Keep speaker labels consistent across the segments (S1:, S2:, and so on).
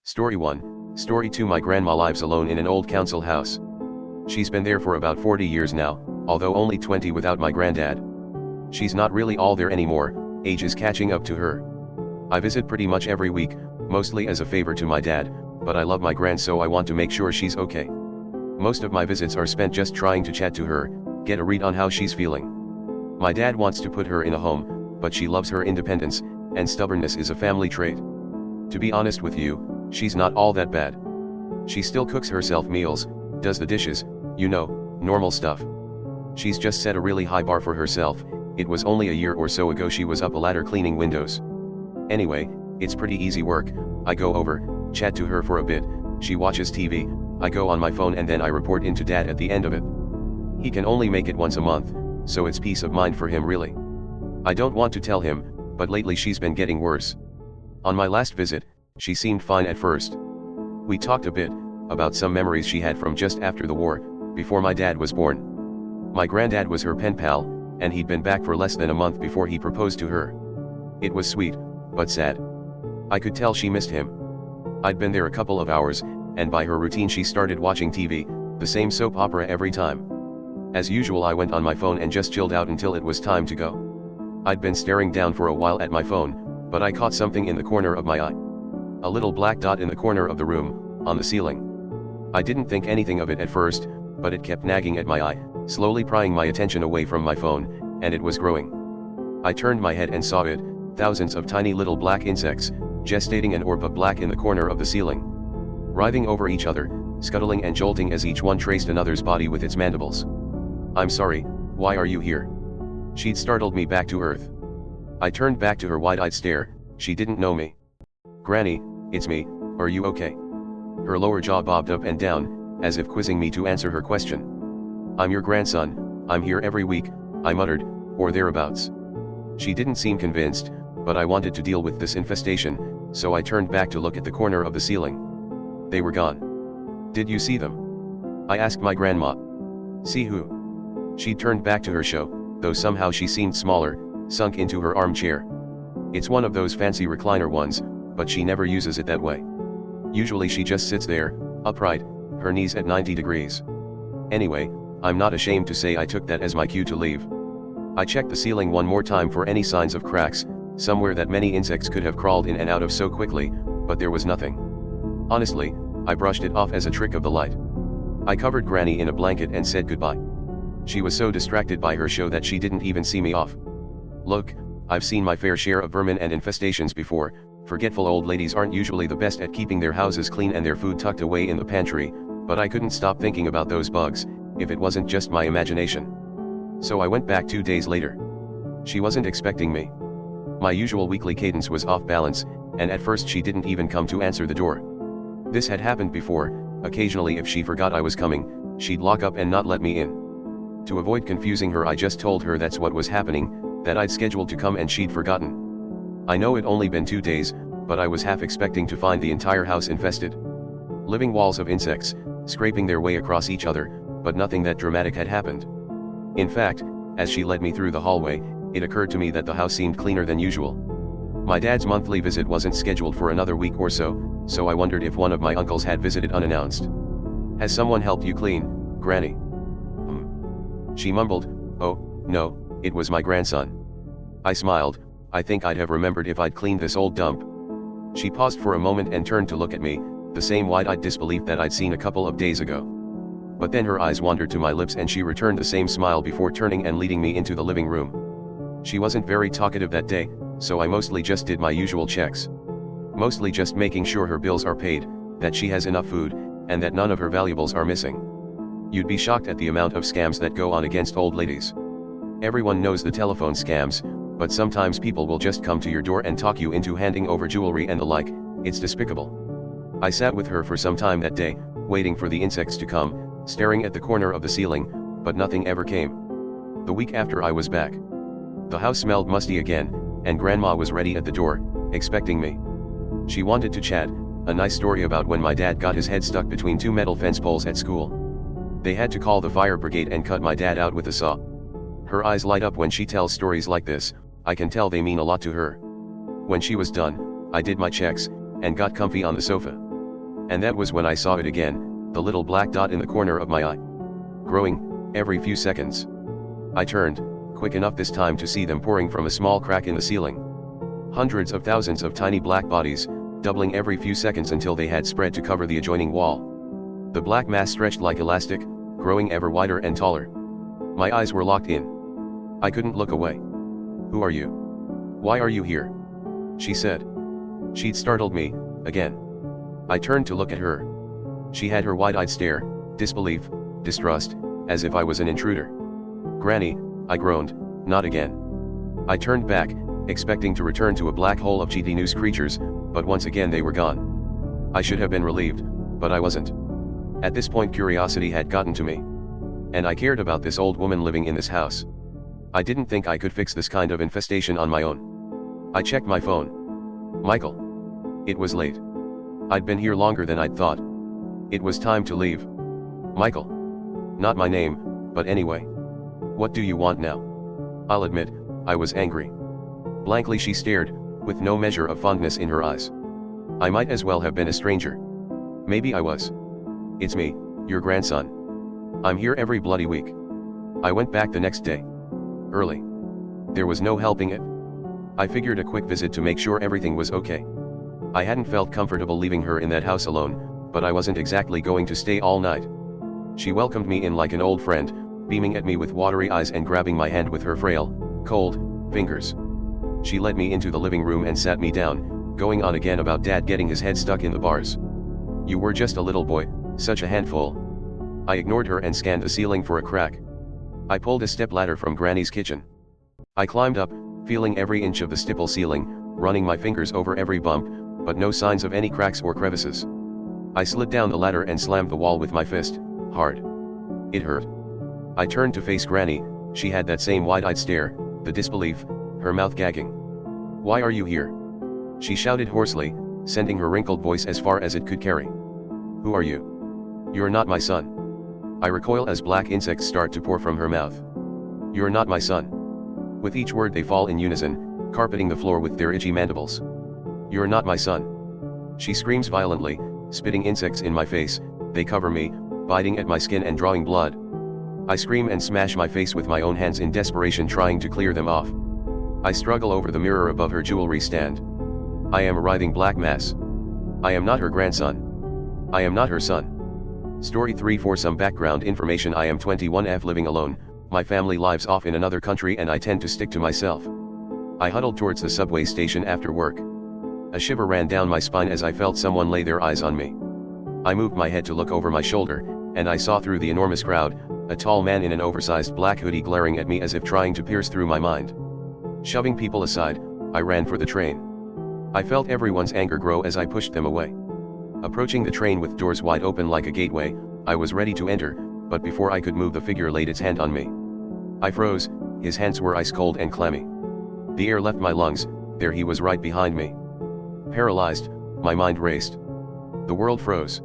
S1: Story 1. Story 2. My grandma lives alone in an old council house. She's been there for about 40 years now, although only 20 without my granddad. She's not really all there anymore, age is catching up to her. I visit pretty much every week, mostly as a favor to my dad, but I love my gran, so I want to make sure she's okay. Most of my visits are spent just trying to chat to her, get a read on how she's feeling. My dad wants to put her in a home, but she loves her independence, and stubbornness is a family trait. To be honest with you, she's not all that bad. She still cooks herself meals, does the dishes, you know, normal stuff. She's just set a really high bar for herself. It was only a year or so ago she was up a ladder cleaning windows. Anyway, it's pretty easy work. I go over, chat to her for a bit, she watches TV, I go on my phone and then I report into dad at the end of it. He can only make it once a month, so it's peace of mind for him really. I don't want to tell him, but lately she's been getting worse. On my last visit, she seemed fine at first. We talked a bit about some memories she had from just after the war, before my dad was born. My granddad was her pen pal, and he'd been back for less than a month before he proposed to her. It was sweet, but sad. I could tell she missed him. I'd been there a couple of hours, and by her routine she started watching TV, the same soap opera every time. As usual, I went on my phone and just chilled out until it was time to go. I'd been staring down for a while at my phone, but I caught something in the corner of my eye. A little black dot in the corner of the room, on the ceiling. I didn't think anything of it at first, but it kept nagging at my eye, slowly prying my attention away from my phone, and it was growing. I turned my head and saw it, thousands of tiny little black insects, gestating an orb of black in the corner of the ceiling. Writhing over each other, scuttling and jolting as each one traced another's body with its mandibles. "I'm sorry, why are you here?" She'd startled me back to earth. I turned back to her wide-eyed stare, she didn't know me. "Granny, it's me, are you okay?" Her lower jaw bobbed up and down, as if quizzing me to answer her question. "I'm your grandson, I'm here every week," I muttered, or thereabouts. She didn't seem convinced, but I wanted to deal with this infestation, so I turned back to look at the corner of the ceiling. They were gone. "Did you see them?" I asked my grandma. "See who?" She turned back to her show, though somehow she seemed smaller, sunk into her armchair. It's one of those fancy recliner ones, but she never uses it that way. Usually she just sits there, upright, her knees at 90 degrees. Anyway, I'm not ashamed to say I took that as my cue to leave. I checked the ceiling one more time for any signs of cracks, somewhere that many insects could have crawled in and out of so quickly, but there was nothing. Honestly, I brushed it off as a trick of the light. I covered Granny in a blanket and said goodbye. She was so distracted by her show that she didn't even see me off. Look, I've seen my fair share of vermin and infestations before. Forgetful old ladies aren't usually the best at keeping their houses clean and their food tucked away in the pantry, but I couldn't stop thinking about those bugs, if it wasn't just my imagination. So I went back 2 days later. She wasn't expecting me. My usual weekly cadence was off balance, and at first she didn't even come to answer the door. This had happened before. Occasionally if she forgot I was coming, she'd lock up and not let me in. To avoid confusing her, I just told her that's what was happening, that I'd scheduled to come and she'd forgotten. I know it only been 2 days, but I was half expecting to find the entire house infested. Living walls of insects, scraping their way across each other, but nothing that dramatic had happened. In fact, as she led me through the hallway, it occurred to me that the house seemed cleaner than usual. My dad's monthly visit wasn't scheduled for another week or so I wondered if one of my uncles had visited unannounced. "Has someone helped you clean, Granny?" She mumbled, "Oh, no, it was my grandson." I smiled. I think I'd have remembered if I'd cleaned this old dump. She paused for a moment and turned to look at me, the same wide-eyed disbelief that I'd seen a couple of days ago. But then her eyes wandered to my lips and she returned the same smile before turning and leading me into the living room. She wasn't very talkative that day, so I mostly just did my usual checks. Mostly just making sure her bills are paid, that she has enough food, and that none of her valuables are missing. You'd be shocked at the amount of scams that go on against old ladies. Everyone knows the telephone scams, but sometimes people will just come to your door and talk you into handing over jewelry and the like. It's despicable. I sat with her for some time that day, waiting for the insects to come, staring at the corner of the ceiling, but nothing ever came. The week after I was back. The house smelled musty again, and Grandma was ready at the door, expecting me. She wanted to chat, a nice story about when my dad got his head stuck between two metal fence poles at school. They had to call the fire brigade and cut my dad out with a saw. Her eyes light up when she tells stories like this. I can tell they mean a lot to her. When she was done, I did my checks, and got comfy on the sofa. And that was when I saw it again, the little black dot in the corner of my eye. Growing, every few seconds. I turned, quick enough this time to see them pouring from a small crack in the ceiling. Hundreds of thousands of tiny black bodies, doubling every few seconds until they had spread to cover the adjoining wall. The black mass stretched like elastic, growing ever wider and taller. My eyes were locked in. I couldn't look away. "Who are you? Why are you here?" she said. She'd startled me, again. I turned to look at her. She had her wide-eyed stare, disbelief, distrust, as if I was an intruder. "Granny," I groaned, "not again." I turned back, expecting to return to a black hole of GT News creatures, but once again they were gone. I should have been relieved, but I wasn't. At this point curiosity had gotten to me. And I cared about this old woman living in this house. I didn't think I could fix this kind of infestation on my own. I checked my phone. Michael. It was late. I'd been here longer than I'd thought. It was time to leave. Michael. Not my name, but anyway. What do you want now? I'll admit, I was angry. Blankly she stared, with no measure of fondness in her eyes. I might as well have been a stranger. Maybe I was. It's me, your grandson. I'm here every bloody week. I went back the next day. Early. There was no helping it. I figured a quick visit to make sure everything was okay. I hadn't felt comfortable leaving her in that house alone, but I wasn't exactly going to stay all night. She welcomed me in like an old friend, beaming at me with watery eyes and grabbing my hand with her frail, cold, fingers. She led me into the living room and sat me down, going on again about Dad getting his head stuck in the bars. You were just a little boy, such a handful. I ignored her and scanned the ceiling for a crack. I pulled a stepladder from Granny's kitchen. I climbed up, feeling every inch of the stipple ceiling, running my fingers over every bump, but no signs of any cracks or crevices. I slid down the ladder and slammed the wall with my fist, hard. It hurt. I turned to face Granny. She had that same wide-eyed stare, the disbelief, her mouth gagging. Why are you here? She shouted hoarsely, sending her wrinkled voice as far as it could carry. Who are you? You're not my son. I recoil as black insects start to pour from her mouth. You're not my son. With each word they fall in unison, carpeting the floor with their itchy mandibles. You're not my son. She screams violently, spitting insects in my face. They cover me, biting at my skin and drawing blood. I scream and smash my face with my own hands in desperation, trying to clear them off. I struggle over the mirror above her jewelry stand. I am a writhing black mass. I am not her grandson. I am not her son. Story 3. For some background information, I am 21F, living alone. My family lives off in another country and I tend to stick to myself. I huddled towards the subway station after work. A shiver ran down my spine as I felt someone lay their eyes on me. I moved my head to look over my shoulder, and I saw through the enormous crowd, a tall man in an oversized black hoodie glaring at me as if trying to pierce through my mind. Shoving people aside, I ran for the train. I felt everyone's anger grow as I pushed them away. Approaching the train with doors wide open like a gateway, I was ready to enter, but before I could move, the figure laid its hand on me. I froze. His hands were ice cold and clammy. The air left my lungs. There he was right behind me. Paralyzed, my mind raced. The world froze.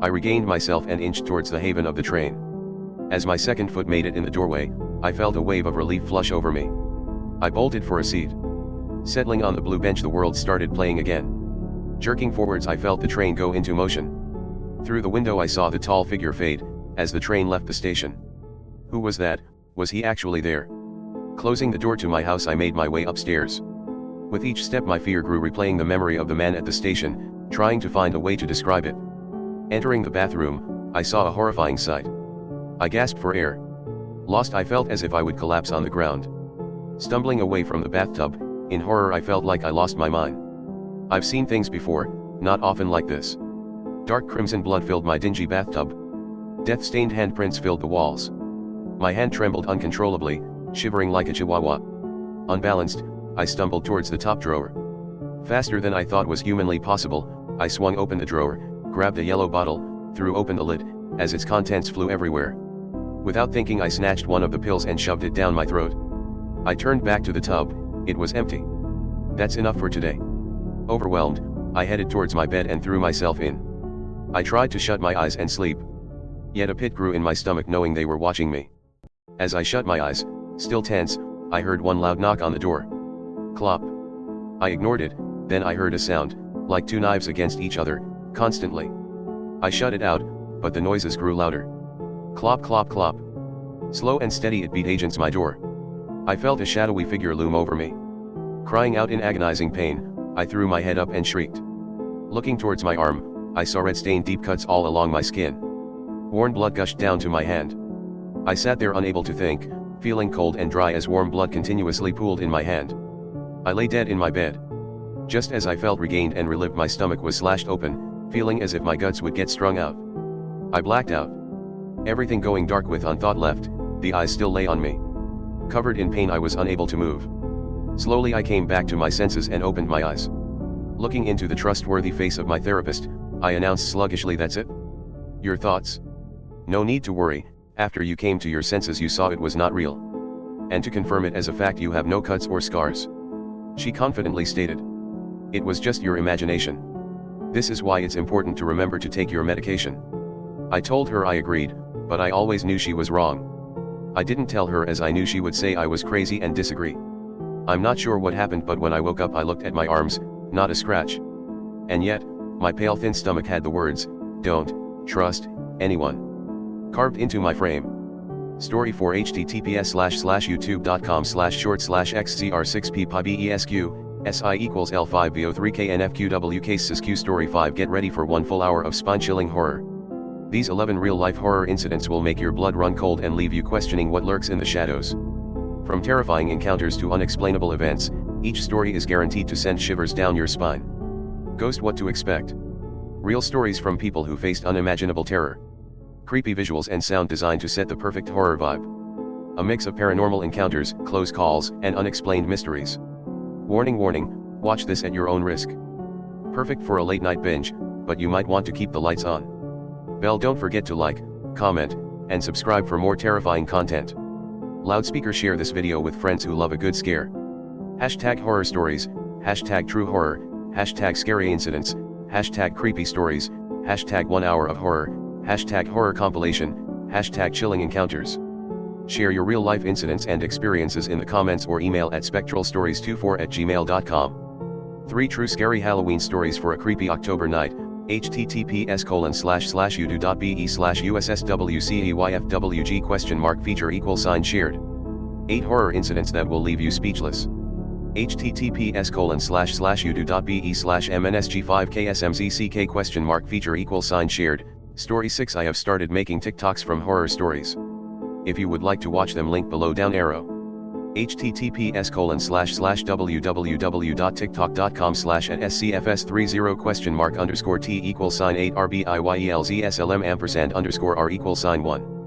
S1: I regained myself and inched towards the haven of the train. As my second foot made it in the doorway, I felt a wave of relief flush over me. I bolted for a seat. Settling on the blue bench, the world started playing again. Jerking forwards, I felt the train go into motion. Through the window I saw the tall figure fade, as the train left the station. Who was that? Was he actually there? Closing the door to my house, I made my way upstairs. With each step my fear grew, replaying the memory of the man at the station, trying to find a way to describe it. Entering the bathroom, I saw a horrifying sight. I gasped for air. Lost, I felt as if I would collapse on the ground. Stumbling away from the bathtub, in horror I felt like I lost my mind. I've seen things before, not often like this. Dark crimson blood filled my dingy bathtub. Death-stained handprints filled the walls. My hand trembled uncontrollably, shivering like a chihuahua. Unbalanced, I stumbled towards the top drawer. Faster than I thought was humanly possible, I swung open the drawer, grabbed a yellow bottle, threw open the lid, as its contents flew everywhere. Without thinking, I snatched one of the pills and shoved it down my throat. I turned back to the tub. It was empty. That's enough for today. Overwhelmed, I headed towards my bed and threw myself in. I tried to shut my eyes and sleep. Yet a pit grew in my stomach knowing they were watching me. As I shut my eyes, still tense, I heard one loud knock on the door. Clop. I ignored it, then I heard a sound, like two knives against each other, constantly. I shut it out, but the noises grew louder. Clop clop clop. Slow and steady it beat against my door. I felt a shadowy figure loom over me. Crying out in agonizing pain, I threw my head up and shrieked. Looking towards my arm, I saw red-stained deep cuts all along my skin. Warm blood gushed down to my hand. I sat there unable to think, feeling cold and dry as warm blood continuously pooled in my hand. I lay dead in my bed. Just as I felt regained and relieved, my stomach was slashed open, feeling as if my guts would get strung out. I blacked out. Everything going dark with unthought left, the eyes still lay on me. Covered in pain, I was unable to move. Slowly I came back to my senses and opened my eyes. Looking into the trustworthy face of my therapist, I announced sluggishly, "That's it? Your thoughts? No need to worry, after you came to your senses you saw it was not real. And to confirm it as a fact, you have no cuts or scars," she confidently stated. "It was just your imagination. This is why it's important to remember to take your medication." I told her I agreed, but I always knew she was wrong. I didn't tell her as I knew she would say I was crazy and disagree. I'm not sure what happened, but when I woke up I looked at my arms, not a scratch. And yet, my pale thin stomach had the words, "Don't trust anyone," carved into my frame. Story 4 https://youtube.com/short/xcr6ppibesq SI equals L5VO3KNFQW Case SQ Story 5. Get ready for 1 full hour of spine-chilling horror. These 11 real-life horror incidents will make your blood run cold and leave you questioning what lurks in the shadows. From terrifying encounters to unexplainable events, each story is guaranteed to send shivers down your spine. Ghost: What to Expect. Real stories from people who faced unimaginable terror. Creepy visuals and sound designed to set the perfect horror vibe. A mix of paranormal encounters, close calls, and unexplained mysteries. Warning, warning, watch this at your own risk. Perfect for a late night binge, but you might want to keep the lights on. Bell, don't forget to like, comment, and subscribe for more terrifying content. Loudspeaker: share this video with friends who love a good scare. Hashtag horror stories, hashtag true horror, hashtag scary incidents, hashtag creepy stories, hashtag 1 hour of horror, hashtag horror compilation, hashtag chilling encounters. Share your real life incidents and experiences in the comments or email at spectralstories24@gmail.com. 3 true scary Halloween stories for a creepy October night. https://udo.be/usswceyfwg ? Feature ? Shared. 8 horror incidents that will leave you speechless. https://udo.be/mnsg5ksmzck ? Feature ? Shared. Story 6. I have started making TikToks from horror stories. If you would like to watch them, link below, down arrow. https://www.tiktok.com/@scfs30 ? T =8 RBIYELZSLM &_R1